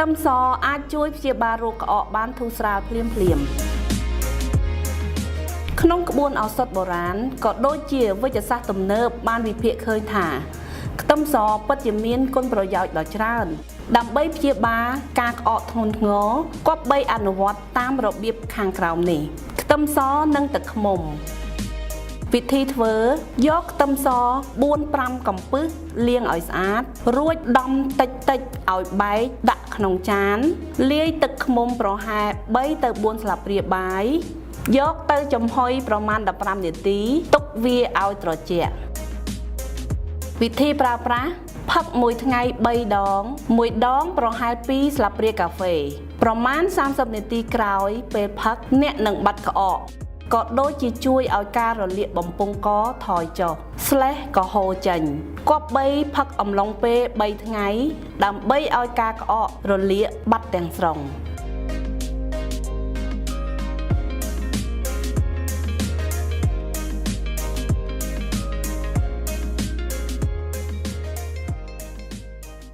tâm sòអាចជួយព្យាបាលរោគក្អកបានធូរស្រាលភ្លាមក្នុងក្បួនឱសថបុរាណក៏ដូចជាវិទ្យាសាស្ត្រទំនើបបានវិភាគឃើញថាខ្ទឹមសពិតជាមានគុណប្រយោជន៍ដ៏ច្រើនដើម្បីព្យាបាលការក្អកធ្ងន់ធ្ងរគប្បីអនុវត្តតាមរបៀបខាងក្រោមនេះខ្ទឹមសនិងទឹកឃ្មុំវិធីធ្វើយកខ្ទឹមស 4-5 កំពឹសលាងឲ្យស្អាតរួចដំតិចៗឲ្យបែកដាក់ក្នុងចានលាយទឹកឃ្មុំប្រហែល 3 ទៅ 4 ស្លាបព្រាបាយយកទៅចំហុយប្រមាណ 15 នាទីទុកវាឲ្យត្រជាក់វិធីប្រើប្រាស់ផឹកមួយថ្ងៃ3 ដងមួយដងប្រហែល 2 ស្លាបព្រាកាហ្វេប្រមាណ 30 នាទីក្រោយពេលផឹកអ្នកនឹងបាត់ក្អកក៏ដូចជាជួយឲ្យការរលាកបំពង់កថយចុះក៏ហូរចេញគប្បីផឹកអំឡុងពេល 3 ថ្ងៃដើម្បីឲ្យការក្អករលាកបាត់ទាំងស្រុង